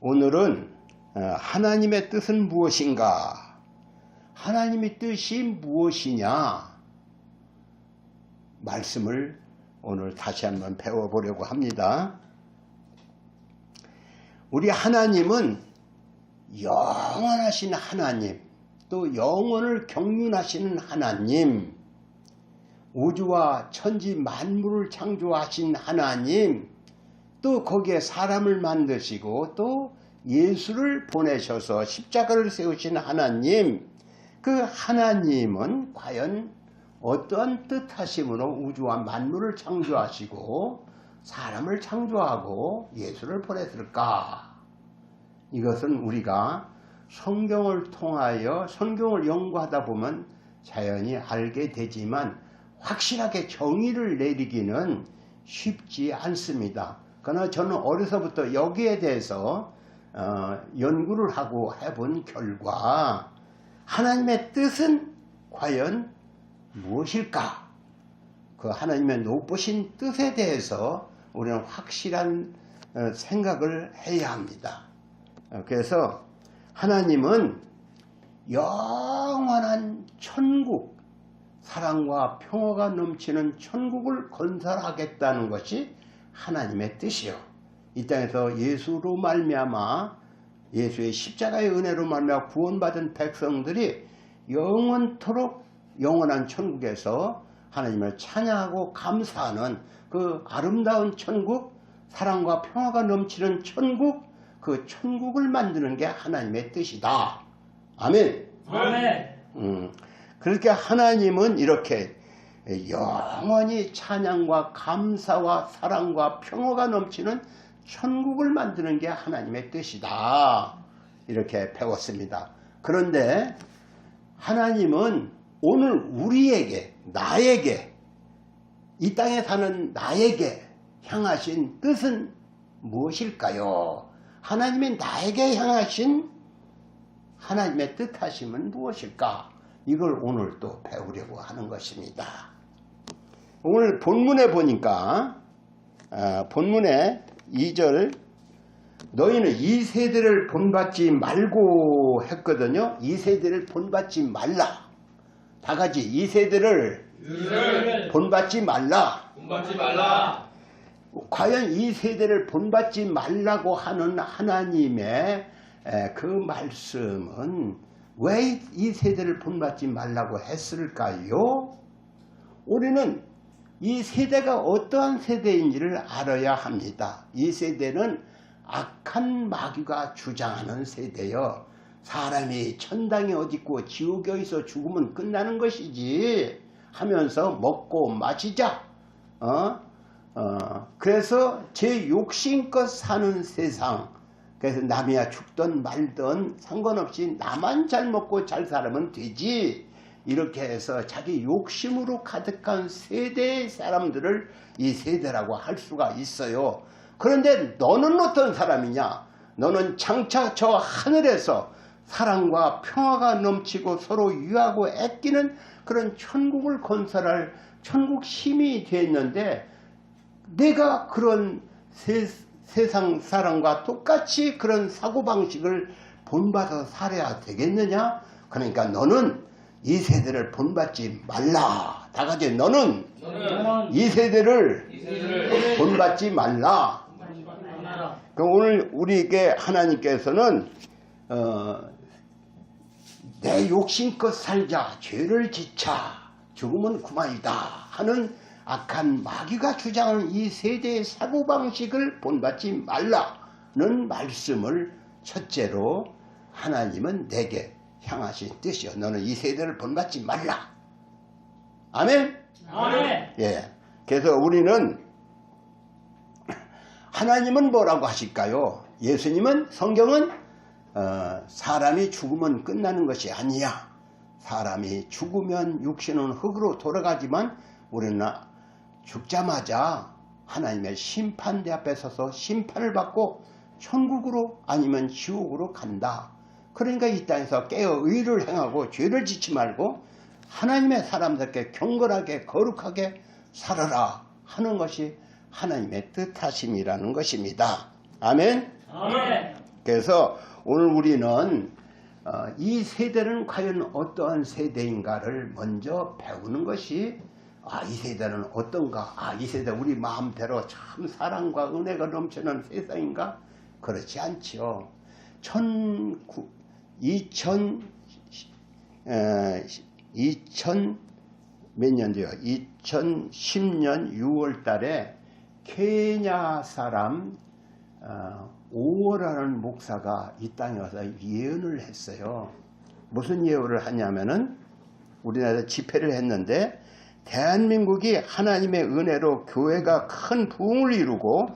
오늘은 하나님의 뜻은 무엇인가? 하나님의 뜻이 무엇이냐? 말씀을 오늘 다시 한번 배워보려고 합니다. 우리 하나님은 영원하신 하나님, 또 영원을 경륜하시는 하나님, 우주와 천지 만물을 창조하신 하나님, 또 거기에 사람을 만드시고 또 예수를 보내셔서 십자가를 세우신 하나님, 그 하나님은 과연 어떠한 뜻하심으로 우주와 만물을 창조하시고 사람을 창조하고 예수를 보냈을까? 이것은 우리가 성경을 통하여 성경을 연구하다 보면 자연히 알게 되지만 확실하게 정의를 내리기는 쉽지 않습니다. 그러나 저는 어려서부터 여기에 대해서 연구를 하고 해본 결과 하나님의 뜻은 과연 무엇일까? 그 하나님의 높으신 뜻에 대해서 우리는 확실한 생각을 해야 합니다. 그래서 하나님은 영원한 천국, 사랑과 평화가 넘치는 천국을 건설하겠다는 것이 하나님의 뜻이요. 이 땅에서 예수로 말미암아 예수의 십자가의 은혜로 말미암아 구원받은 백성들이 영원토록 영원한 천국에서 하나님을 찬양하고 감사하는 그 아름다운 천국, 사랑과 평화가 넘치는 천국, 그 천국을 만드는 게 하나님의 뜻이다. 아멘. 아멘. 그렇게 하나님은 이렇게 영원히 찬양과 감사와 사랑과 평화가 넘치는 천국을 만드는 게 하나님의 뜻이다. 이렇게 배웠습니다. 그런데 하나님은 오늘 우리에게, 나에게, 이 땅에 사는 나에게 향하신 뜻은 무엇일까요? 하나님이 나에게 향하신 하나님의 뜻하심은 무엇일까? 이걸 오늘 또 배우려고 하는 것입니다. 오늘 본문에 보니까 본문에 2절 너희는 이 세대를 본받지 말고 했거든요. 이 세대를 본받지 말라. 다 같이 이 세대를 본받지 말라. 본받지 말라. 과연 이 세대를 본받지 말라고 하는 하나님의 그 말씀은 왜 이 세대를 본받지 말라고 했을까요? 우리는 이 세대가 어떠한 세대인지를 알아야 합니다. 이 세대는 악한 마귀가 주장하는 세대요. 사람이 천당에 어딨고 지옥에 어디서 죽으면 끝나는 것이지 하면서 먹고 마시자. 그래서 제 욕심껏 사는 세상. 그래서 남이야 죽든 말든 상관없이 나만 잘 먹고 잘 살면 되지. 이렇게 해서 자기 욕심으로 가득한 세대의 사람들을 이 세대라고 할 수가 있어요. 그런데 너는 어떤 사람이냐? 너는 장차 저 하늘에서 사랑과 평화가 넘치고 서로 유하고 애끼는 그런 천국을 건설할 천국 시민이 되었는데 내가 그런 세상 사람과 똑같이 그런 사고방식을 본받아서 살아야 되겠느냐? 그러니까 너는 이 세대를 본받지 말라. 다 같이 너는 이 세대를 본받지 말라. 그럼 오늘 우리에게 하나님께서는 내 욕심껏 살자, 죄를 지차, 죽으면 그만이다 하는 악한 마귀가 주장하는 이 세대의 사고방식을 본받지 말라는 말씀을 첫째로 하나님은 내게 향하신 뜻이요. 너는 이 세대를 본받지 말라. 아멘? 아멘. 예. 그래서 우리는 하나님은 뭐라고 하실까요? 예수님은 성경은 사람이 죽으면 끝나는 것이 아니야. 사람이 죽으면 육신은 흙으로 돌아가지만 우리는 죽자마자 하나님의 심판대 앞에 서서 심판을 받고 천국으로 아니면 지옥으로 간다. 그러니까 이 땅에서 깨어 의를 행하고 죄를 짓지 말고 하나님의 사람들께 경건하게 거룩하게 살아라 하는 것이 하나님의 뜻하심이라는 것입니다. 아멘. 아멘. 그래서 오늘 우리는 이 세대는 과연 어떠한 세대인가를 먼저 배우는 것이 이 세대는 어떤가? 이 세대 우리 마음대로 참 사랑과 은혜가 넘치는 세상인가? 그렇지 않지요. 2000 몇 년도요? 2010년 6월 달에 케냐 사람 오워라는 목사가 이 땅에 와서 예언을 했어요. 무슨 예언을 하냐면은 우리나라 집회를 했는데 대한민국이 하나님의 은혜로 교회가 큰 부흥을 이루고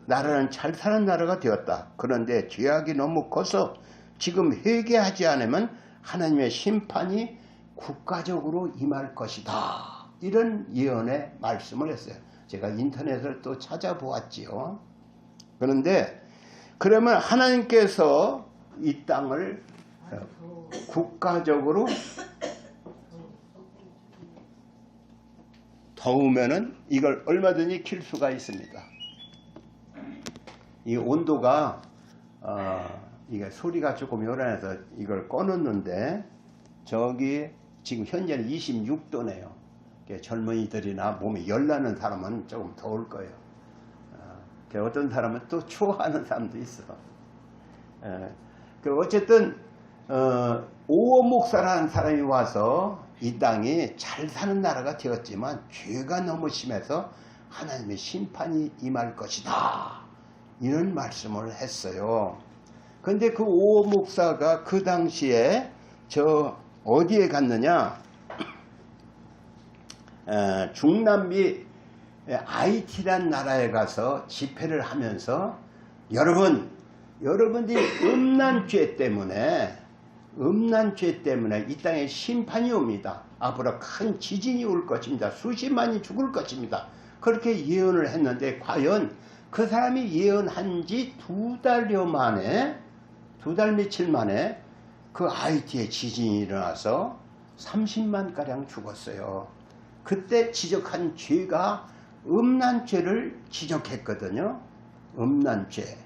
나라는 잘 사는 나라가 되었다. 그런데 죄악이 너무 커서 지금 회개하지 않으면 하나님의 심판이 국가적으로 임할 것이다. 이런 예언의 말씀을 했어요. 제가 인터넷을 또 찾아보았지요. 그런데 그러면 하나님께서 이 땅을 국가적으로 더우면은 이걸 얼마든지 킬 수가 있습니다. 이 온도가 이게 소리가 조금 요란해서 이걸 꺼놓는데 저기 지금 현재는 26도네요. 젊은이들이나 몸이 열나는 사람은 조금 더울 거예요. 어떤 사람은 또 추워하는 사람도 있어. 어쨌든 오호 목사라는 사람이 와서 이 땅이 잘 사는 나라가 되었지만 죄가 너무 심해서 하나님의 심판이 임할 것이다. 이런 말씀을 했어요. 그런데 그 오호 목사가 그 당시에 어디에 갔느냐? 중남미 IT란 나라에 가서 집회를 하면서 여러분들이 음란죄 때문에 이 땅에 심판이 옵니다. 앞으로 큰 지진이 올 것입니다. 수십만이 죽을 것입니다. 그렇게 예언을 했는데 과연 그 사람이 예언한 지 2달여 만에 2달 며칠 만에 그 IT에 지진이 일어나서 30만가량 죽었어요. 그때 지적한 죄가 음란죄를 지적했거든요. 음란죄.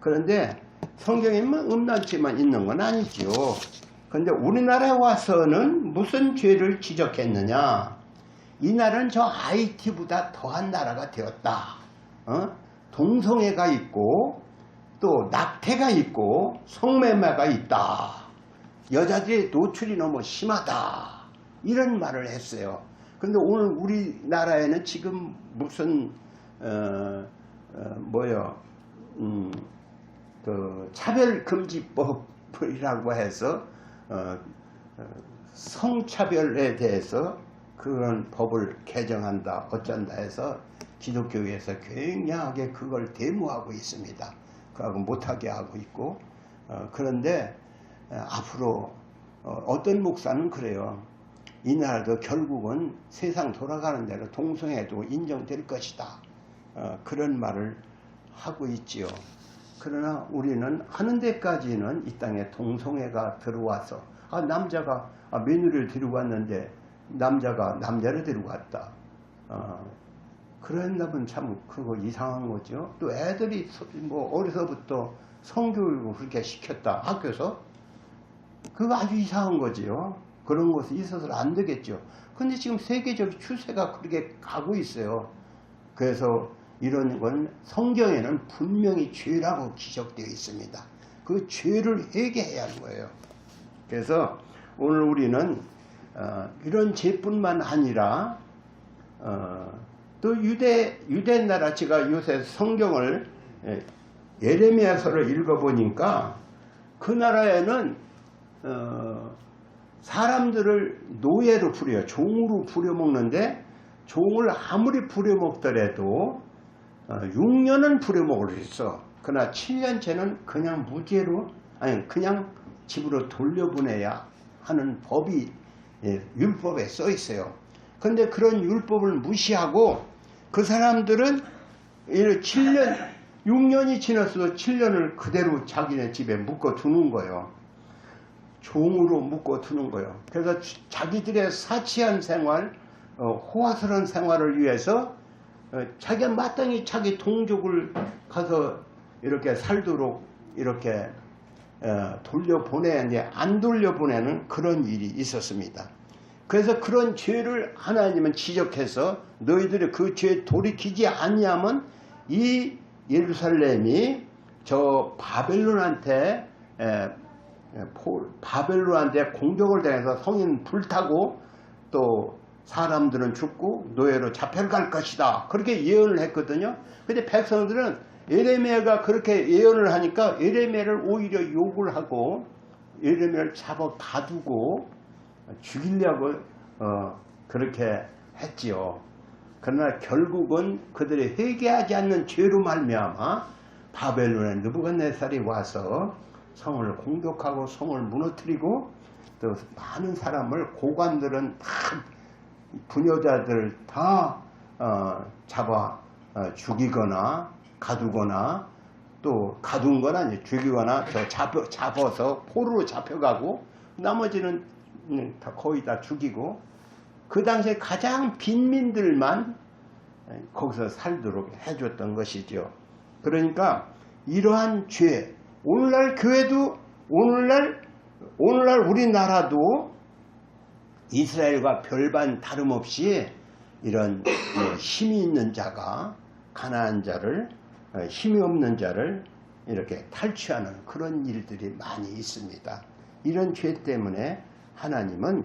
그런데 성경에는 음란죄만 있는 건 아니죠. 그런데 우리나라에 와서는 무슨 죄를 지적했느냐? 이 나라는 저 IT보다 더한 나라가 되었다. 동성애가 있고 또 낙태가 있고 성매매가 있다. 여자들의 노출이 너무 심하다. 이런 말을 했어요. 그런데 오늘 우리나라에는 지금 무슨 그 차별금지법이라고 해서 성차별에 대해서 그런 법을 개정한다 어쩐다 해서 기독교에서 굉장하게 그걸 데모하고 있습니다. 그하고 못하게 하고 있고 그런데 앞으로 어떤 목사는 그래요. 이 나라도 결국은 세상 돌아가는 대로 동성애도 인정될 것이다. 그런 말을 하고 있지요. 그러나 우리는 하는 데까지는 이 땅에 동성애가 들어와서 남자가 며느리를 데리고 왔는데 남자가 남자를 데리고 왔다. 그런다면 참 그거 이상한 거죠. 또 애들이 어려서부터 성교육을 그렇게 시켰다. 학교에서. 그거 아주 이상한 거지요. 그런 것이 있어서는 안 되겠죠. 근데 지금 세계적 추세가 그렇게 가고 있어요. 그래서 이런 건 성경에는 분명히 죄라고 기록되어 있습니다. 그 죄를 회개해야 하는 거예요. 그래서 오늘 우리는 이런 죄뿐만 아니라 또 유대 나라, 제가 요새 성경을 예레미야서를 읽어보니까 그 나라에는 사람들을 노예로 부려요. 종으로 부려먹는데 종을 아무리 부려먹더라도 6년은 부려먹을 수 있어. 그러나 7년째는 그냥 무죄로 그냥 집으로 돌려보내야 하는 법이 율법에 써 있어요. 그런데 그런 율법을 무시하고 그 사람들은 6년이 지났어도 7년을 그대로 자기네 집에 묶어두는 거예요. 종으로 묶어두는 거예요. 그래서 자기들의 사치한 생활, 호화스러운 생활을 위해서 자기가 마땅히 자기 동족을 가서 이렇게 살도록 이렇게 돌려보내는데 안 돌려보내는 그런 일이 있었습니다. 그래서 그런 죄를 하나님은 지적해서 너희들이 그 죄에 돌이키지 않냐면 이 예루살렘이 저 바벨론한테 공격을 당해서 성인 불타고 또 사람들은 죽고 노예로 잡혀갈 것이다. 그렇게 예언을 했거든요. 근데 백성들은 예레미야가 그렇게 예언을 하니까 예레미야를 오히려 욕을 하고 예레미야를 잡아 가두고 죽이려고 그렇게 했지요. 그러나 결국은 그들이 회개하지 않는 죄로 말미암아 바벨론의 느부갓네살이 와서 성을 공격하고 성을 무너뜨리고 또 많은 사람을 고관들은 다 부녀자들 다 잡아 죽이거나 가두거나 또 가둔 건 아니에요. 죽이거나 잡아서 포로로 잡혀가고 나머지는 거의 다 죽이고 그 당시에 가장 빈민들만 거기서 살도록 해줬던 것이죠. 그러니까 이러한 죄, 오늘날 교회도 오늘날 우리나라도 이스라엘과 별반 다름없이 이런 힘이 있는 자가 가난한 자를 힘이 없는 자를 이렇게 탈취하는 그런 일들이 많이 있습니다. 이런 죄 때문에 하나님은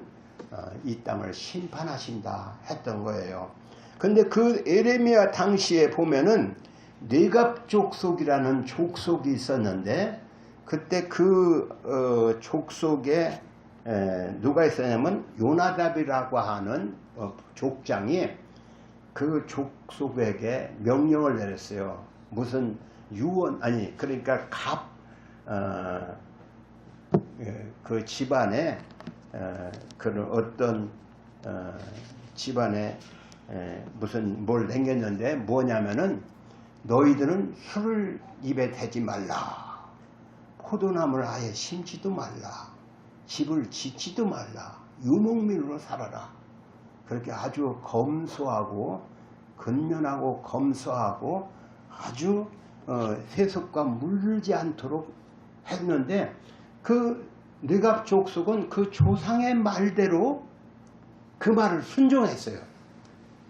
이 땅을 심판하신다 했던 거예요. 근데 그 에레미야 당시에 보면은 뇌갑 족속이라는 족속이 있었는데 그때 그 족속에 누가 있었냐면 요나답이라고 하는 족장이 그 족속에게 명령을 내렸어요. 무슨 유언 그러니까 그 집안에 그런 어떤 집안에 무슨 뭘 남겼는데 뭐냐면은 너희들은 술을 입에 대지 말라. 포도나무를 아예 심지도 말라. 집을 짓지도 말라. 유목민으로 살아라. 그렇게 아주 검소하고 근면하고 검소하고 아주 세속과 물들지 않도록 했는데 그 뇌갑 족속은 그 조상의 말대로 그 말을 순종했어요.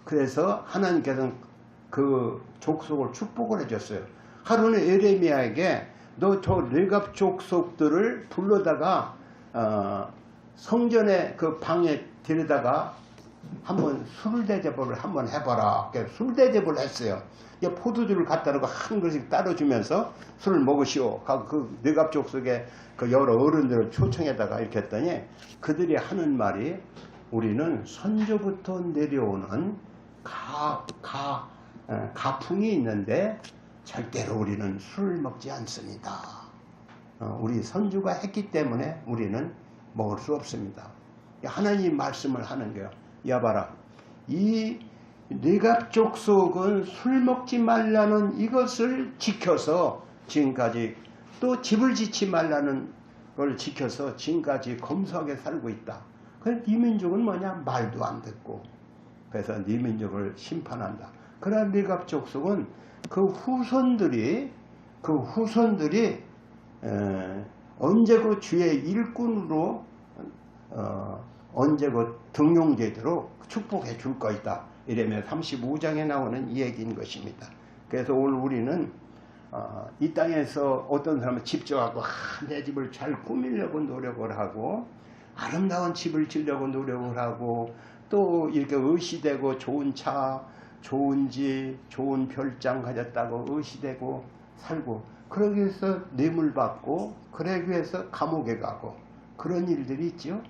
그래서 하나님께서는 그 족속을 축복을 해줬어요. 하루는 에레미야에게 너 저 뇌갑 족속들을 불러다가 성전의 그 방에 데려다가 한번 술 대접을 한번 해봐라. 술 대접을 했어요. 포도주를 갖다 놓고 한 그릇씩 따라주면서 술을 먹으시오. 그 뇌갑 족속의 그 여러 어른들을 초청해다가 이렇게 했더니 그들이 하는 말이 우리는 선조부터 내려오는 가풍이 있는데 절대로 우리는 술을 먹지 않습니다. 우리 선조가 했기 때문에 우리는 먹을 수 없습니다. 하나님 말씀을 하는 거예요. 야봐라, 이 뇌갑 족속은 술 먹지 말라는 이것을 지켜서 지금까지 또 집을 짓지 말라는 걸 지켜서 지금까지 검소하게 살고 있다. 그래서 네 민족은 뭐냐? 말도 안 듣고. 그래서 네 민족을 심판한다. 그러나 뇌갑 족속은 그 후손들이 언제고 주의 일꾼으로 언제고 등용되도록 축복해 줄 것이다. 이러면 35장에 나오는 이 얘기인 것입니다. 그래서 오늘 우리는 이 땅에서 어떤 사람은 집 지어갖고 내 집을 잘 꾸미려고 노력을 하고 아름다운 집을 지으려고 노력을 하고 또 이렇게 의시되고 좋은 차, 좋은 집, 좋은 별장 가졌다고 의시되고 살고 그러기 위해서 뇌물 받고 그러기 위해서 감옥에 가고 그런 일들이 있죠.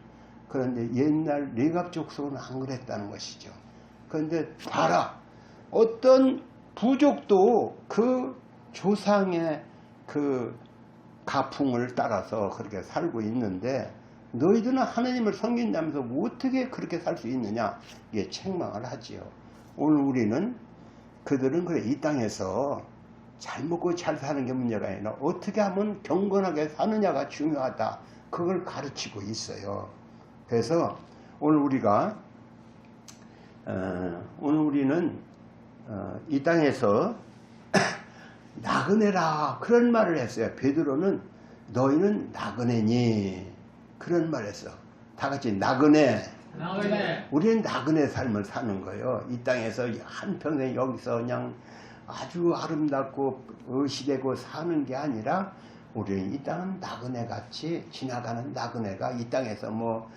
그런데 옛날 뇌갑 족속은 안 그랬다는 것이죠. 그런데 봐라, 어떤 부족도 그 조상의 그 가풍을 따라서 그렇게 살고 있는데 너희들은 하나님을 섬긴다면서 어떻게 그렇게 살 수 있느냐, 이게 책망을 하지요. 오늘 우리는 그들은 그래 이 땅에서 잘 먹고 잘 사는 게 문제가 아니라 어떻게 하면 경건하게 사느냐가 중요하다, 그걸 가르치고 있어요. 그래서 오늘 우리는 이 땅에서 나그네라 그런 말을 했어요. 베드로는 너희는 나그네니 그런 말을 했어. 다 같이 나그네. 나그네. 우리는 나그네 삶을 사는 거예요. 이 땅에서 한평생 여기서 그냥 아주 아름답고 의시되고 사는 게 아니라 우리는 이 땅은 나그네 같이 지나가는 나그네가 이 땅에서 뭐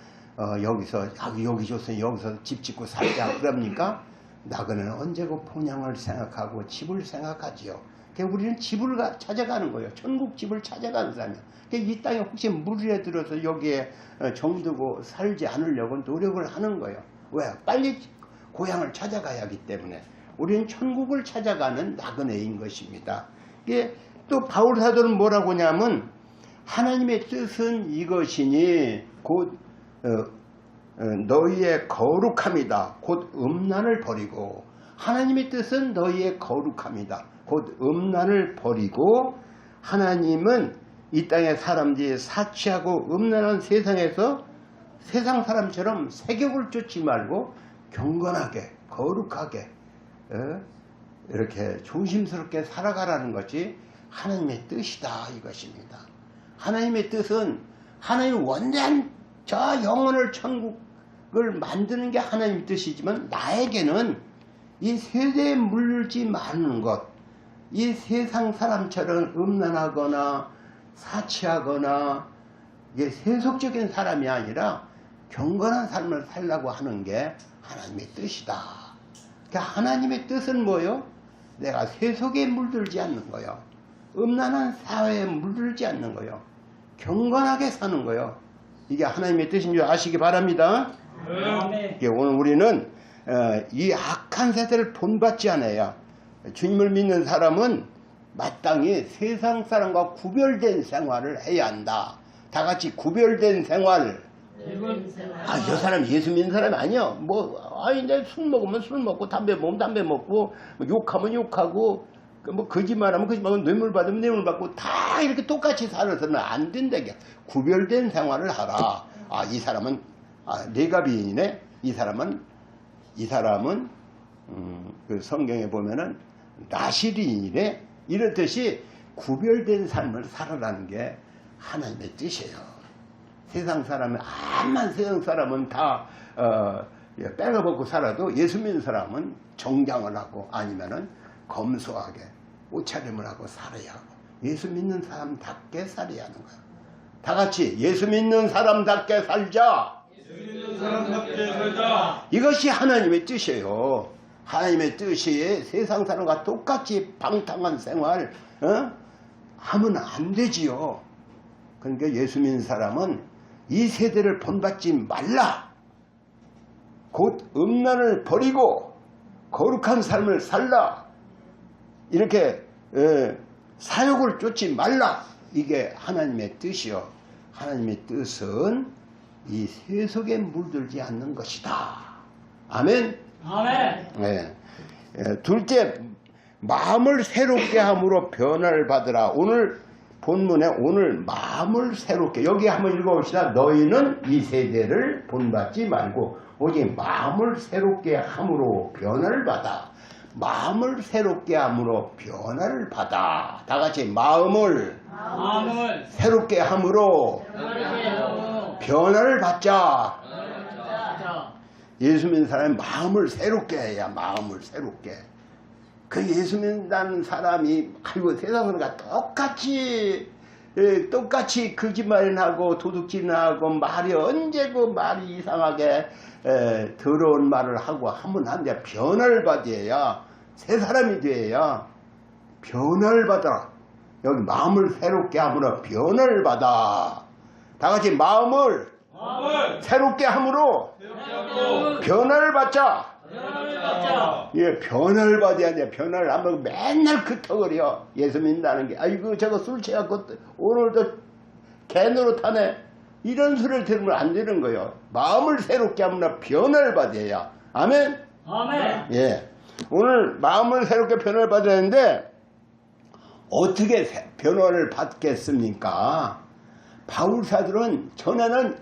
여기서 여기 좋으니 여기서 집 짓고 살자 그럽니까? 나그네는 언제고 본향을 생각하고 집을 생각하지요. 그러니까 우리는 집을 찾아가는 거예요. 천국 집을 찾아가는 사람이에요. 그러니까 이 땅에 혹시 물에 들어서 여기에 정두고 살지 않으려고 노력을 하는 거예요. 왜? 빨리 고향을 찾아가야 하기 때문에 우리는 천국을 찾아가는 나그네인 것입니다. 이게 또 바울 사도는 뭐라고 하냐면 하나님의 뜻은 이것이니 곧 너희의 거룩함이다. 곧 음란을 버리고 하나님의 뜻은 너희의 거룩함이다. 곧 음란을 버리고 하나님은 이 땅의 사람들이 사치하고 음란한 세상에서 세상 사람처럼 세격을 쫓지 말고 경건하게 거룩하게 이렇게 조심스럽게 살아가라는 것이 하나님의 뜻이다 이것입니다. 하나님의 뜻은 하나님 원대한 저 영혼을 천국을 만드는 게 하나님의 뜻이지만 나에게는 이 세대에 물들지 마는 것, 이 세상 사람처럼 음란하거나 사치하거나 이게 세속적인 사람이 아니라 경건한 삶을 살라고 하는 게 하나님의 뜻이다. 그러니까 하나님의 뜻은 뭐요? 내가 세속에 물들지 않는 거요. 음란한 사회에 물들지 않는 거요. 경건하게 사는 거요. 이게 하나님의 뜻인 줄 아시기 바랍니다. 오늘 우리는 이 악한 세대를 본받지 않아요. 주님을 믿는 사람은 마땅히 세상 사람과 구별된 생활을 해야 한다. 다 같이 구별된 생활. 저 사람 예수 믿는 사람이 아니야. 이제 술 먹으면 술 먹고 담배 먹으면 담배 먹고 욕하면 욕하고 뭐 거짓말하면 거짓말하고 뇌물 받으면 뇌물 받고 다 이렇게 똑같이 살아서는 안 된다. 구별된 생활을 하라. 이 사람은 레가비인이네. 이 사람은 그 성경에 보면은 나시리인이래. 이렇듯이 구별된 삶을 살아라는 게 하나님의 뜻이에요. 세상 사람은 다 빼가벗고 살아도 예수 믿는 사람은 정장을 하고 아니면은 검소하게 옷차림을 하고 살아야 하고 예수 믿는 사람답게 살아야 하는 거야. 다 같이 예수 믿는 사람답게 살자. 이것이 하나님의 뜻이에요. 하나님의 뜻이 세상 사람과 똑같이 방탕한 생활 하면 안 되지요. 그러니까 예수 믿는 사람은 이 세대를 본받지 말라. 곧 음란을 버리고 거룩한 삶을 살라. 이렇게 사욕을 쫓지 말라. 이게 하나님의 뜻이요. 하나님의 뜻은 이 세속에 물들지 않는 것이다. 아멘. 네. 둘째, 마음을 새롭게 함으로 변화를 받으라. 오늘 본문에 마음을 새롭게, 여기 한번 읽어봅시다. 너희는 이 세대를 본받지 말고 오직 마음을 새롭게 함으로 변화를 받아. 마음을 새롭게 함으로 변화를 받아. 다 같이 마음을 새롭게 함으로 변화를 받자. 예수 믿는 사람이 마음을 새롭게 해야 마음을 새롭게. 그 예수 믿는 사람이 세상과 똑같이 거짓말하고 도둑질하고 말이 언제고 말이 이상하게 더러운 말을 하고 하면 안 돼. 변화를 받아야 새 사람이 돼야 변화를 받아. 여기 마음을 새롭게 함으로 변화를 받아. 다 같이 마음을 새롭게 함으로 변화를 받자. 변화를 받아야 돼. 변화를 안 받고 맨날 그터거려. 예수 믿는다는 게 아이고 저거 술 취하고 오늘도 개노릇하네. 이런 소리를 들으면 안 되는 거예요. 마음을 새롭게 하면 변화를 받아야. 아멘. 오늘 마음을 새롭게 변화를 받아야 하는데 어떻게 변화를 받겠습니까? 바울 사들은 전에는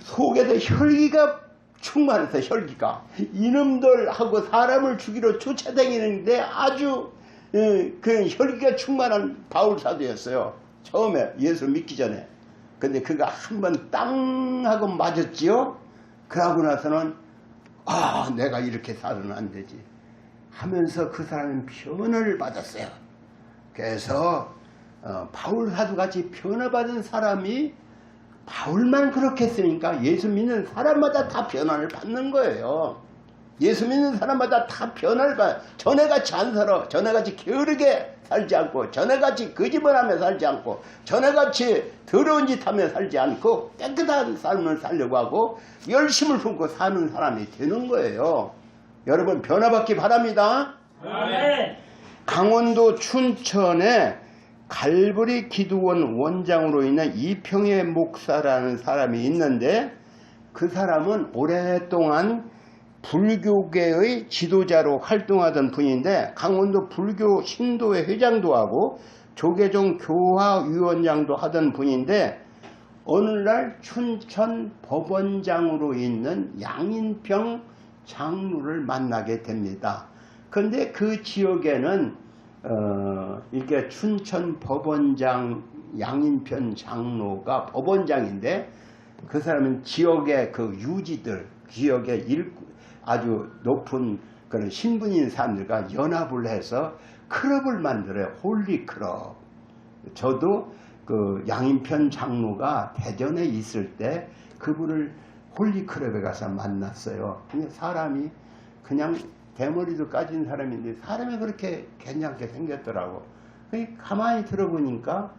속에서 혈기가 충만해서 혈기가 이놈들하고 사람을 죽이러 쫓아다니는데 아주 그 혈기가 충만한 바울 사도였어요. 처음에 예수 믿기 전에. 근데 그가 한번 땅 하고 맞았지요. 그러고 나서는 내가 이렇게 살아는 안 되지 하면서 그 사람은 변화를 받았어요. 그래서 바울 사도같이 변화받은 사람이 바울만 그렇게 했으니까 예수 믿는 사람마다 다 변화를 받는 거예요. 예수 믿는 사람마다 다 변화를 받아. 전에같이 안 살아. 전에같이 게으르게 살지 않고, 전에같이 거짓말하며 살지 않고, 전에같이 더러운 짓 하며 살지 않고 깨끗한 삶을 살려고 하고 열심을 품고 사는 사람이 되는 거예요. 여러분 변화받기 바랍니다. 아멘. 강원도 춘천에 갈보리 기도원 원장으로 있는 이평의 목사라는 사람이 있는데, 그 사람은 오랫동안 불교계의 지도자로 활동하던 분인데 강원도 불교 신도회 회장도 하고 조계종 교화위원장도 하던 분인데, 어느 날 춘천 법원장으로 있는 양인평 장로를 만나게 됩니다. 그런데 그 지역에는 이렇게 춘천 법원장 양인평 장로가 법원장인데, 그 사람은 지역의 그 유지들, 지역의 아주 높은 그런 신분인 사람들과 연합을 해서 클럽을 만들어요. 홀리 클럽. 저도 그 양인편 장로가 대전에 있을 때 그분을 홀리 클럽에 가서 만났어요. 근데 사람이 그냥 대머리도 까진 사람인데 사람이 그렇게 괜찮게 생겼더라고. 가만히 들어보니까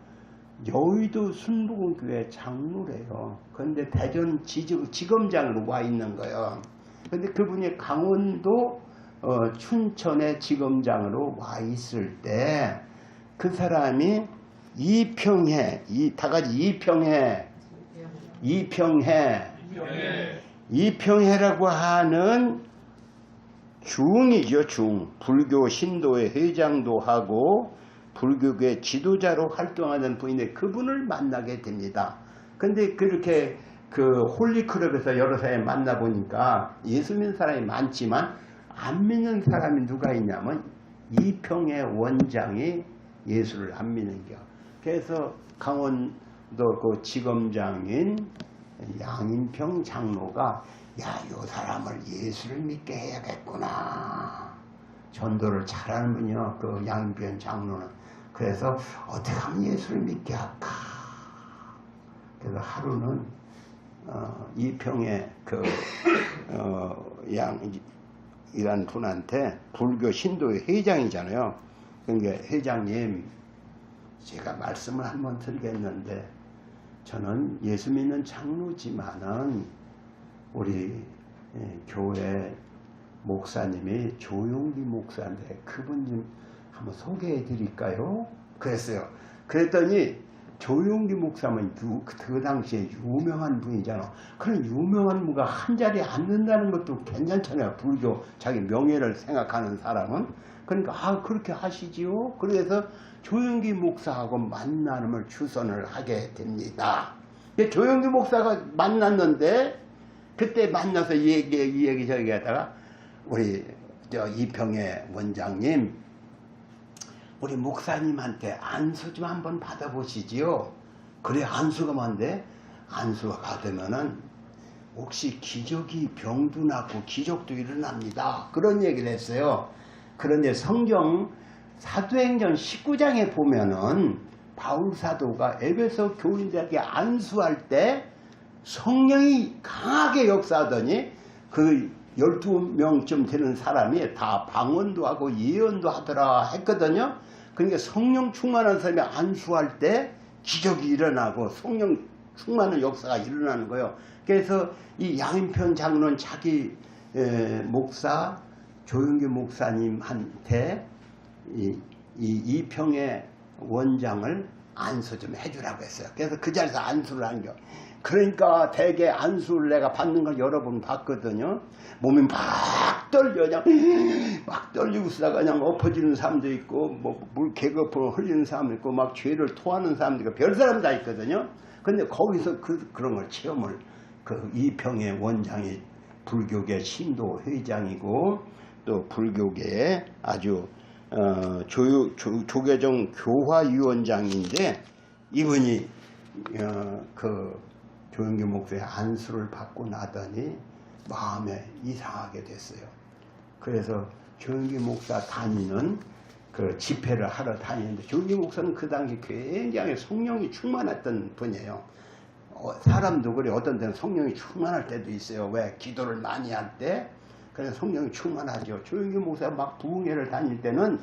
여의도 순복음교회 장로래요. 그런데 대전 지검장으로 와 있는 거예요. 근데 그분이 강원도 춘천의 지검장으로 와 있을 때 그 사람이 이평해라고 하는 중이죠. 불교 신도의 회장도 하고 불교계 지도자로 활동하는 분인데 그분을 만나게 됩니다. 근데 그렇게 그 홀리클럽에서 여러 사람이 만나보니까 예수 믿는 사람이 많지만 안 믿는 사람이 누가 있냐면 이평의 원장이 예수를 안 믿는 겨. 그래서 강원도 그 지검장인 양인평 장로가 요 사람을 예수를 믿게 해야겠구나. 전도를 잘하는 분이요. 그 양인평 장로는. 그래서 어떻게 하면 예수를 믿게 할까. 그래서 하루는 이평의 이란 분한테 불교 신도의 회장이잖아요. 그러니까 회장님, 제가 말씀을 한번 드리겠는데 저는 예수 믿는 장로지만은 우리 교회 목사님이 조용기 목사인데 그분 좀 한번 소개해 드릴까요? 그랬어요. 그랬더니 조용기 목사는 그 당시에 유명한 분이잖아. 그런 유명한 분과 한 자리에 앉는다는 것도 괜찮잖아요. 불교 자기 명예를 생각하는 사람은. 그러니까 그렇게 하시지요. 그래서 조용기 목사하고 만남을 추선을 하게 됩니다. 조용기 목사가 만났는데 그때 만나서 이 얘기 저기 하다가 우리 이평의 원장님, 우리 목사님한테 안수 좀 한번 받아보시지요. 그래, 안수가 뭔데? 안수가 받으면은 혹시 기적이 병도 낫고 기적도 일어납니다. 그런 얘기를 했어요. 그런데 성경 사도행전 19장에 보면은 바울 사도가 에베소 교인들에게 안수할 때 성령이 강하게 역사하더니 그 12명쯤 되는 사람이 다 방언도 하고 예언도 하더라 했거든요. 그러니까 성령 충만한 사람이 안수할 때 기적이 일어나고 성령 충만한 역사가 일어나는 거예요. 그래서 이 양인편 장로는 자기 목사 조용기 목사님한테 이평의 원장을 안수 좀 해주라고 했어요. 그래서 그 자리에서 안수를 한 겨. 그러니까 대개 안수를 내가 받는 걸 여러 번 봤거든요. 몸이 막 떨려, 그냥 막 떨리고 쓰다가 그냥 엎어지는 사람도 있고, 물 개거품을 흘리는 사람도 있고, 막 죄를 토하는 사람도 있고, 별 사람 다 있거든요. 근데 거기서 그런 걸 체험을, 그 이평의 원장이 불교계 신도 회장이고, 또 불교계의 아주 조계종 교화위원장인데 이분이 그 조영규 목사의 안수를 받고 나더니 마음에 이상하게 됐어요. 그래서 조영규 목사 다니는 그 집회를 하러 다니는데 조영규 목사는 그 당시 굉장히 성령이 충만했던 분이에요. 사람도 그래. 어떤 데는 성령이 충만할 때도 있어요. 왜? 기도를 많이 할 때. 그래서 성령이 충만하죠. 조영규 목사 막 부흥회를 다닐 때는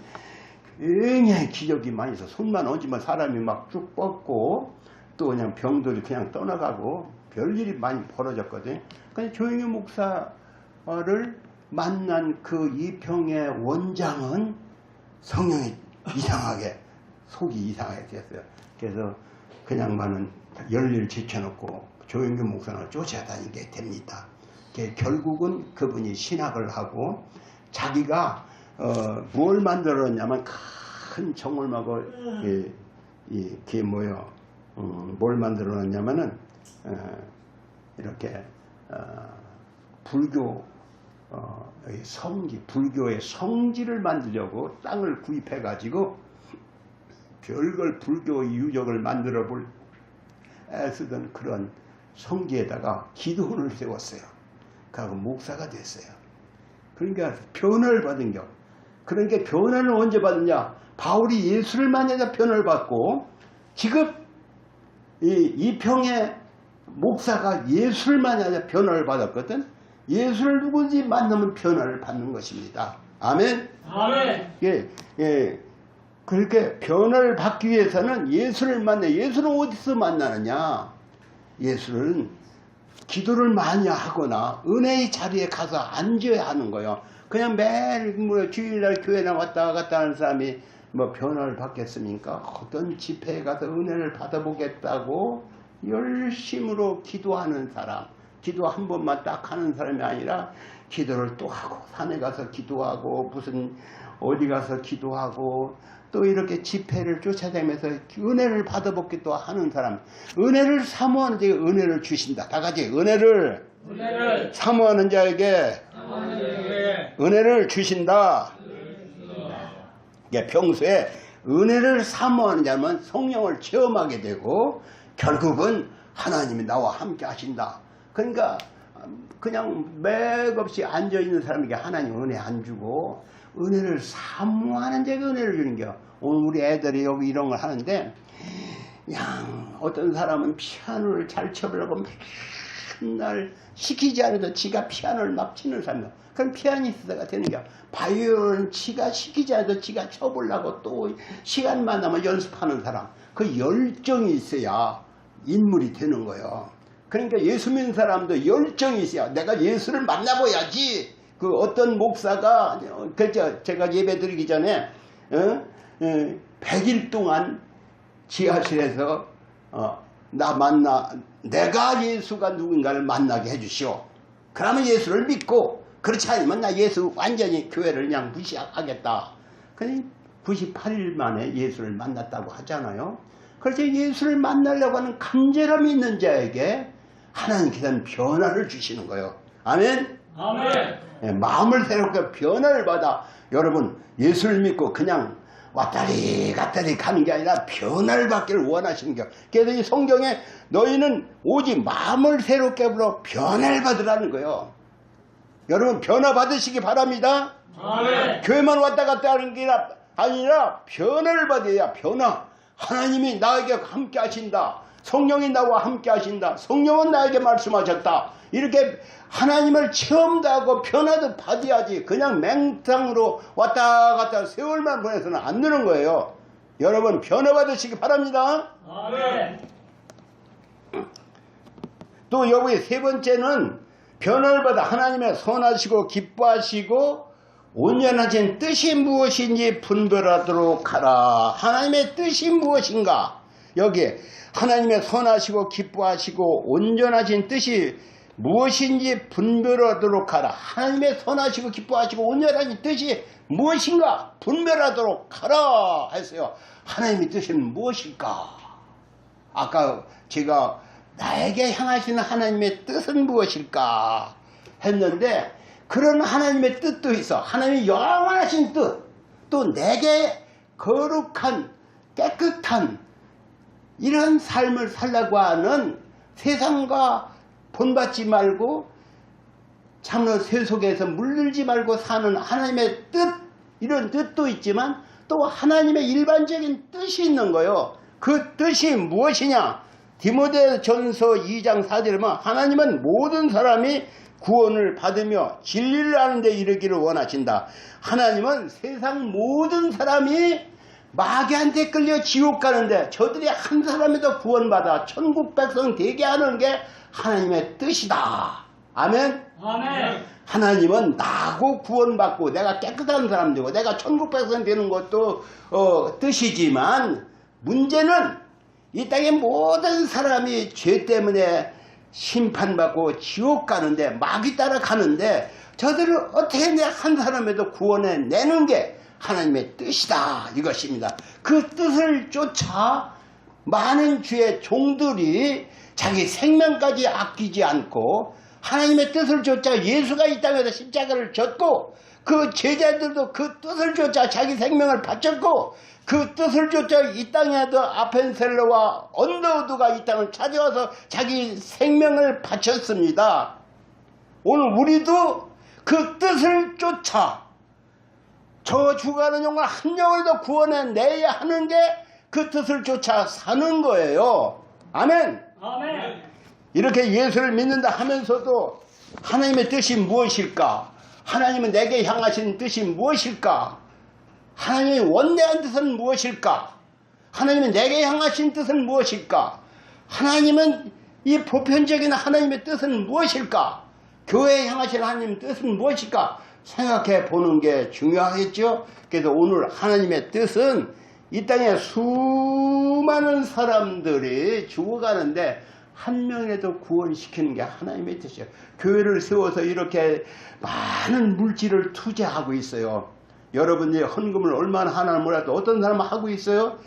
굉장히 기적이 많이 있어. 손만 얹으면 사람이 막 쭉 뻗고 또 그냥 병들이 그냥 떠나가고 별일이 많이 벌어졌거든요. 근데 조영규 목사를 만난 그 이평의 원장은 성령이 이상하게 속이 이상하게 됐어요. 그래서 그냥만은 열일 제쳐놓고 조영규 목사를 쫓아다니게 됩니다. 결국은 그분이 신학을 하고 자기가 뭘 만들었냐면 큰 정월막을 이게 뭐요? 뭘 만들어놨냐면은 이렇게 불교 성지, 불교의 성지를 만들려고 땅을 구입해 가지고 별걸 불교 유적을 만들어 볼 애쓰던 그런 성지에다가 기도원을 세웠어요. 그하고 목사가 됐어요. 그러니까 변화를 받은 겨. 그러니까 변화를 언제 받느냐? 바울이 예수를 만나자 변화를 받고 지금 이평의 목사가 예수를 만나자 변화를 받았거든. 예수를 누구든지 만나면 변화를 받는 것입니다. 아멘. 아멘. 예. 그렇게 변화를 받기 위해서는 예수를 만나. 예수는 어디서 만나느냐? 예수는 기도를 많이 하거나 은혜의 자리에 가서 앉아야 하는 거예요. 그냥 매일 뭐 주일날 교회 나왔다 갔다 하는 사람이 뭐 변화를 받겠습니까? 어떤 집회에 가서 은혜를 받아보겠다고 열심으로 기도하는 사람, 기도 한 번만 딱 하는 사람이 아니라 기도를 또 하고 산에 가서 기도하고 무슨 어디 가서 기도하고 또 이렇게 집회를 쫓아다니면서 은혜를 받아보기도 하는 사람. 은혜를 사모하는 자에게 은혜를 주신다. 다 같이 은혜를 사모하는 자에게 은혜를 주신다. 평소에 은혜를 사모하는 자면 성령을 체험하게 되고 결국은 하나님이 나와 함께 하신다. 그러니까 그냥 맥없이 앉아있는 사람에게 하나님 은혜 안 주고 은혜를 사모하는 자에게 은혜를 주는 겨. 오늘 우리 애들이 여기 이런 걸 하는데 어떤 사람은 피아노를 잘 쳐보려고 맨날 시키지 않아도 지가 피아노를 막 치는 사람이야. 그럼 피아니스트가 되는 거야. 바이올은 지가 시키지 않아도 지가 쳐보려고 또 시간만 나면 연습하는 사람. 그 열정이 있어야 인물이 되는 거예요. 그러니까 예수 믿는 사람도 열정이 있어야 내가 예수를 만나봐야지. 그 어떤 목사가 그죠? 제가 예배 드리기 전에 100일 동안 지하실에서 내가 예수가 누군가를 만나게 해주시오. 그러면 예수를 믿고 그렇지 않으면 나 예수 완전히 교회를 그냥 무시하겠다. 그냥 98일 만에 예수를 만났다고 하잖아요. 그래서 예수를 만나려고 하는 간절함이 있는 자에게 하나님께서는 변화를 주시는 거예요. 아멘. 아멘. 마음을 새롭게 변화를 받아. 여러분 예수를 믿고 그냥 왔다리 갔다리 가는 게 아니라 변화를 받기를 원하시는 거예요. 그래서 이 성경에 너희는 오직 마음을 새롭게 불어 변화를 받으라는 거예요. 여러분 변화 받으시기 바랍니다. 아멘. 교회만 왔다 갔다 하는 게 아니라 변화를 받아야 변화. 하나님이 나에게 함께 하신다. 성령이 나와 함께 하신다. 성령은 나에게 말씀하셨다. 이렇게 하나님을 체험도 하고 변화도 받아야지. 그냥 맹탕으로 왔다 갔다 세월만 보내서는 안 되는 거예요. 여러분 변화 받으시기 바랍니다. 아멘. 또 여기 세 번째는 변화를 받아 하나님의 선하시고 기뻐하시고 온전하신 뜻이 무엇인지 분별하도록 하라. 하나님의 뜻이 무엇인가? 여기 하나님의 선하시고 기뻐하시고 온전하신 뜻이 무엇인지 분별하도록 하라. 하나님의 선하시고 기뻐하시고 온전하신 뜻이 무엇인가? 분별하도록 하라 했어요. 하나님의 뜻은 무엇일까? 아까 제가 나에게 향하시는 하나님의 뜻은 무엇일까 했는데 그런 하나님의 뜻도 있어. 하나님의 영원하신 뜻. 또 내게 거룩한 깨끗한 이런 삶을 살라고 하는 세상과 본받지 말고 참는 쇠 속에서 물들지 말고 사는 하나님의 뜻, 이런 뜻도 있지만 또 하나님의 일반적인 뜻이 있는 거예요. 그 뜻이 무엇이냐? 디모데전서 2장 4절에 보면 하나님은 모든 사람이 구원을 받으며 진리를 아는 데 이르기를 원하신다. 하나님은 세상 모든 사람이 마귀한테 끌려 지옥 가는데 저들이 한 사람이도 구원받아 천국 백성 되게 하는 게 하나님의 뜻이다. 아멘. 아멘. 하나님은 나고 구원받고 내가 깨끗한 사람 되고 내가 천국 백성 되는 것도 뜻이지만 문제는 이 땅의 모든 사람이 죄 때문에 심판받고 지옥 가는데 마귀 따라 가는데 저들을 어떻게 내 한 사람에도 구원해 내는 게 하나님의 뜻이다 이것입니다. 그 뜻을 쫓아 많은 주의 종들이 자기 생명까지 아끼지 않고 하나님의 뜻을 쫓아 예수가 이 땅에서 십자가를 졌고 그 제자들도 그 뜻을 쫓아 자기 생명을 바쳤고 그 뜻을 쫓아 이 땅에도 아펜셀러와 언더우드가 이 땅을 찾아와서 자기 생명을 바쳤습니다. 오늘 우리도 그 뜻을 쫓아 저 죽어가는 영혼 한 영을 더 구원해내야 하는 게 그 뜻을 쫓아 사는 거예요. 아멘. 아멘. 이렇게 예수를 믿는다 하면서도 하나님의 뜻이 무엇일까? 하나님은 내게 향하신 뜻이 무엇일까? 하나님의 원대한 뜻은 무엇일까? 하나님은 내게 향하신 뜻은 무엇일까? 하나님은 이 보편적인 하나님의 뜻은 무엇일까? 교회에 향하신 하나님의 뜻은 무엇일까? 생각해 보는 게 중요하겠죠? 그래서 오늘 하나님의 뜻은 이 땅에 수많은 사람들이 죽어가는데 한 명이라도 구원시키는 게 하나님의 뜻이에요. 교회를 세워서 이렇게 많은 물질을 투자하고 있어요. 여러분이 헌금을 얼마나 하나 몰라도 어떤 사람은 하고 있어요?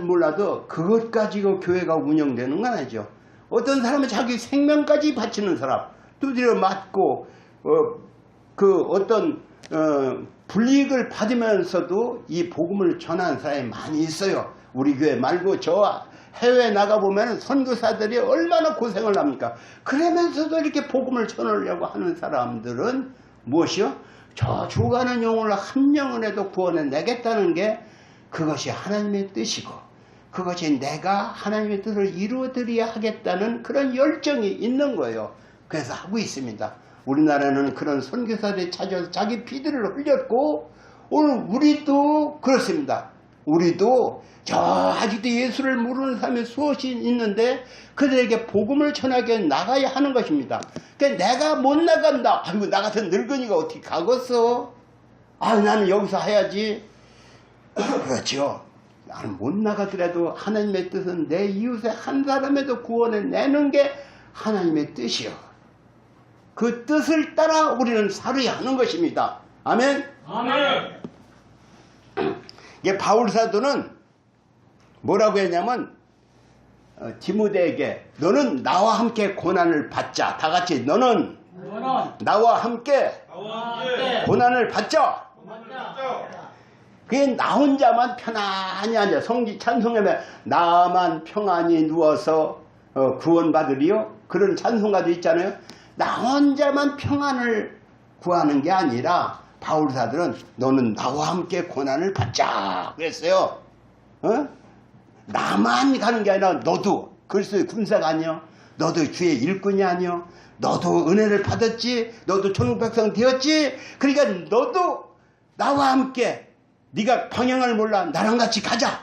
몰라도 그것 가지고 교회가 운영되는 건 아니죠. 어떤 사람은 자기 생명까지 바치는 사람, 두드려 맞고 그 어떤 불이익을 받으면서도 이 복음을 전하는 사람이 많이 있어요. 우리 교회 말고 저 해외에 나가보면 선교사들이 얼마나 고생을 합니까? 그러면서도 이렇게 복음을 전하려고 하는 사람들은 무엇이요? 저 죽어가는 영혼을 한 명이라도 구원해내겠다는 게 그것이 하나님의 뜻이고 그것이 내가 하나님의 뜻을 이루어드려야 하겠다는 그런 열정이 있는 거예요. 그래서 하고 있습니다. 우리나라는 그런 선교사들이 찾아서 자기 피들을 흘렸고 오늘 우리도 그렇습니다. 우리도 저 아직도 예수를 모르는 사람이 수없이 있는데 그들에게 복음을 전하게 나가야 하는 것입니다. 그러니까 내가 못 나간다. 아이고 나 같은 늙은이가 어떻게 가겠어? 나는 여기서 해야지. 그렇죠. 나는 못 나가더라도 하나님의 뜻은 내 이웃의 한 사람에도 구원을 내는 게 하나님의 뜻이요. 그 뜻을 따라 우리는 살아야 하는 것입니다. 아멘. 아멘. 이게 바울 사도는 뭐라고 했냐면 디모데에게 너는 나와 함께 고난을 받자. 다 같이 너는 나와 함께 고난을 받자. 그게 나 혼자만 편안히 앉아. 성지 찬송하면 나만 평안히 누워서 구원받으리요. 그런 찬송가도 있잖아요. 나 혼자만 평안을 구하는 게 아니라 바울 사도는 너는 나와 함께 고난을 받자 그랬어요. 나만 가는 게 아니라 너도 그리스도의 군사가 아니여. 너도 주의 일꾼이 아니여. 너도 은혜를 받았지. 너도 천국 백성 되었지. 그러니까 너도 나와 함께 네가 방향을 몰라 나랑 같이 가자.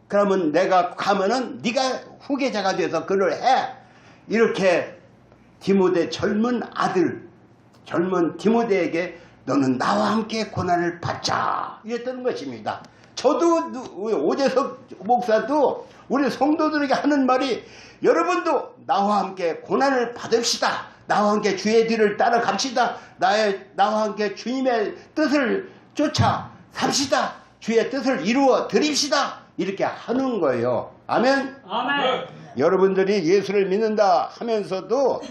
그러면 내가 가면은 네가 후계자가 돼서 그걸 해. 이렇게 디모데 젊은 아들 젊은 디모데에게 너는 나와 함께 고난을 받자 이랬던 것입니다. 저도 오재석 목사도 우리 성도들에게 하는 말이 여러분도 나와 함께 고난을 받읍시다. 나와 함께 주의 뒤를 따라갑시다. 나와 함께 주님의 뜻을 쫓아 삽시다. 주의 뜻을 이루어 드립시다. 이렇게 하는 거예요. 아멘. 아멘. 여러분들이 예수를 믿는다 하면서도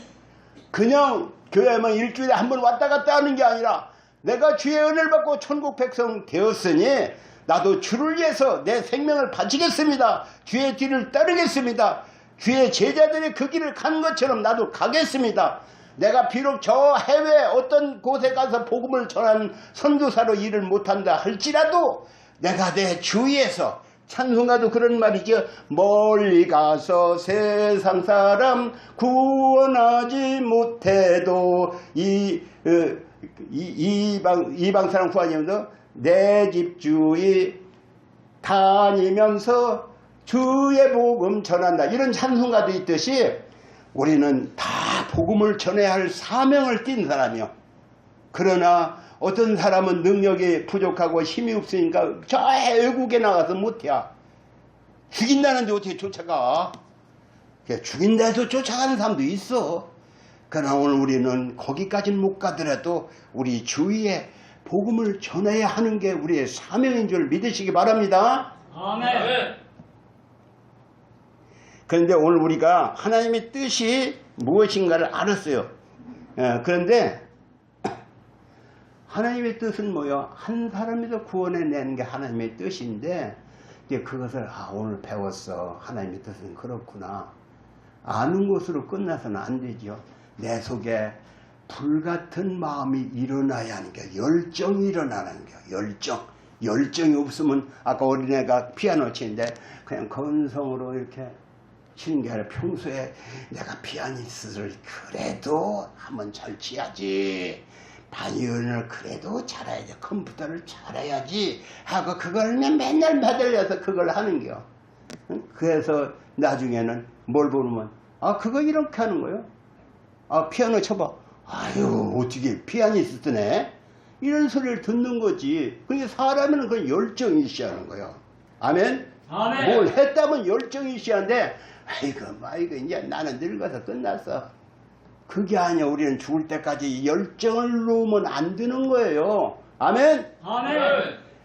그냥 교회만 일주일에 한 번 왔다 갔다 하는 게 아니라 내가 주의 은혜를 받고 천국 백성 되었으니 나도 주를 위해서 내 생명을 바치겠습니다. 주의 뒤를 따르겠습니다. 주의 제자들이 그 길을 간 것처럼 나도 가겠습니다. 내가 비록 저 해외 어떤 곳에 가서 복음을 전하는 선교사로 일을 못한다 할지라도 내가 내 주위에서 찬송가도 그런 말이죠. 멀리 가서 세상 사람 구원하지 못해도 이방 사람 구하면서 내 집 주위 다니면서 주의 복음 전한다. 이런 찬송가도 있듯이 우리는 다 복음을 전해야 할 사명을 띈 사람이요. 그러나 어떤 사람은 능력이 부족하고 힘이 없으니까 저 외국에 나가서 못해. 죽인다는데 어떻게 쫓아가? 죽인다 해도 쫓아가는 사람도 있어. 그러나 오늘 우리는 거기까지는 못 가더라도 우리 주위에 복음을 전해야 하는 게 우리의 사명인 줄 믿으시기 바랍니다. 아멘. 그런데 오늘 우리가 하나님의 뜻이 무엇인가를 알았어요. 그런데 하나님의 뜻은 뭐요? 한 사람에서 구원해내는 게 하나님의 뜻인데 이제 그것을 오늘 배웠어. 하나님의 뜻은 그렇구나. 아는 것으로 끝나서는 안 되죠. 내 속에 불같은 마음이 일어나야 하는 게 열정이 일어나는 게 열정이 없으면 아까 어린애가 피아노 치는데 그냥 건성으로 이렇게 치는 게 아니라 평소에 내가 피아니스트를 그래도 한번 잘 치야지, 바이올린을 그래도 잘해야지, 컴퓨터를 잘해야지 하고 그걸 맨날 매달려서 그걸 하는겨. 그래서 나중에는 뭘 보면 그거 이렇게 하는 거예요. 피아노 쳐봐. 아유 어떻게 피아니스트네. 이런 소리를 듣는 거지. 그러니까 사람은 그런 열정이 있어야 하는 거예요. 아멘? 아멘. 뭘 했다면 열정이 있어야 하는데 아이고 이제 나는 늙어서 끝났어. 그게 아니야. 우리는 죽을 때까지 열정을 놓으면 안 되는 거예요. 아멘? 아멘.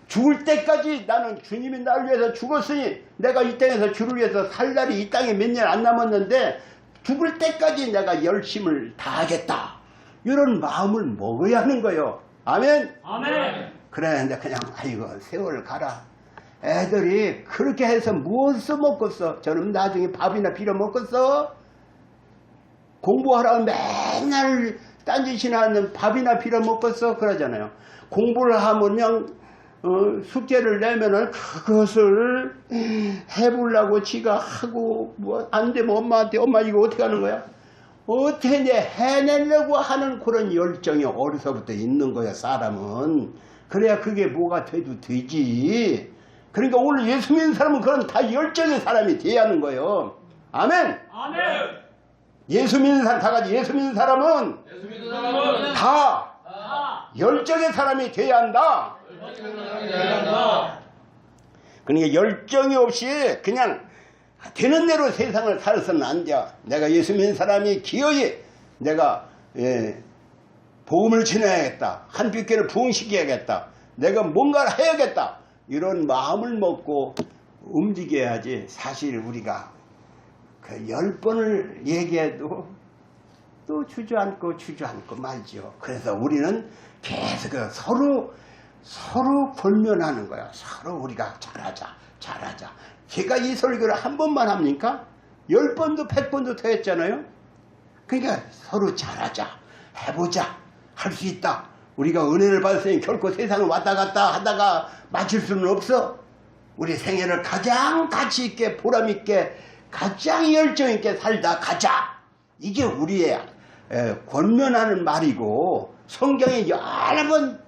죽을 때까지 나는 주님이 나를 위해서 죽었으니 내가 이 땅에서 주를 위해서 살 날이 이 땅에 몇 년 안 남았는데 죽을 때까지 내가 열심을 다하겠다. 이런 마음을 먹어야 하는 거예요. 아멘? 아멘. 그랬는데 그냥 아이고 세월 가라. 애들이 그렇게 해서 무엇을 먹겠어? 저는 나중에 밥이나 빌어 먹겠어? 공부하라고 맨날 딴짓이나 하는 밥이나 빌어 먹겠어? 그러잖아요. 공부를 하면 숙제를 내면은 그것을 해보려고 지가 하고 뭐 안 되면 엄마한테 엄마 이거 어떻게 하는 거야? 어떻게 해내려고 하는 그런 열정이 어려서부터 있는 거야. 사람은. 그래야 그게 뭐가 돼도 되지. 그러니까 오늘 예수 믿는 사람은 그런 다 열정의 사람이 돼야 하는 거예요. 아멘. 아멘. 예수 믿는 사람 다 같이 예수 믿는 사람은 예수 믿는 사람은 다 열정의 사람이 돼야 한다. 그러니까 열정이 없이 그냥 되는 대로 세상을 살아서는 안 돼. 내가 예수 믿는 사람이 기어이 내가 복음을 전해야겠다. 한 뼘께를 부흥시켜야겠다. 내가 뭔가를 해야겠다. 이런 마음을 먹고 움직여야지. 사실 우리가 그 10번을 얘기해도 또 주저앉고 말죠. 그래서 우리는 계속 서로 권면하는 거야. 서로 우리가 잘하자. 제가 이 설교를 한 번만 합니까? 10번도 100번도 더 했잖아요. 그러니까 서로 잘하자. 해보자. 할 수 있다. 우리가 은혜를 받았으니 결코 세상을 왔다 갔다 하다가 마칠 수는 없어. 우리 생애를 가장 가치 있게 보람 있게 가장 열정 있게 살다 가자. 이게 우리의 권면하는 말이고 성경에 여러 번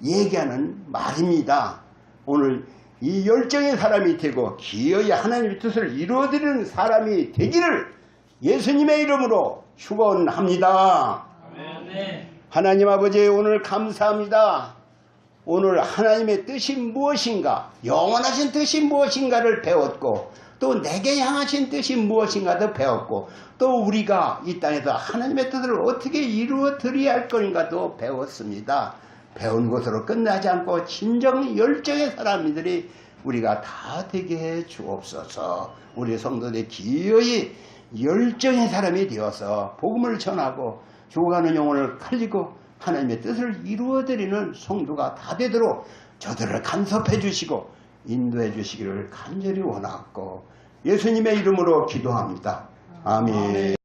얘기하는 말입니다. 오늘 이 열정의 사람이 되고 기어이 하나님의 뜻을 이루어드리는 사람이 되기를 예수님의 이름으로 축원합니다. 아멘. 하나님 아버지 오늘 감사합니다. 오늘 하나님의 뜻이 무엇인가, 영원하신 뜻이 무엇인가를 배웠고 또 내게 향하신 뜻이 무엇인가도 배웠고 또 우리가 이 땅에서 하나님의 뜻을 어떻게 이루어 드려야 할 건가도 배웠습니다. 배운 것으로 끝나지 않고 진정 열정의 사람들이 우리가 다 되게 해 주옵소서. 우리 성도들이 기어이 열정의 사람이 되어서 복음을 전하고 죽어가는 영혼을 살리고 하나님의 뜻을 이루어드리는 성도가 다 되도록 저들을 간섭해 주시고 인도해 주시기를 간절히 원하고 예수님의 이름으로 기도합니다. 아멘.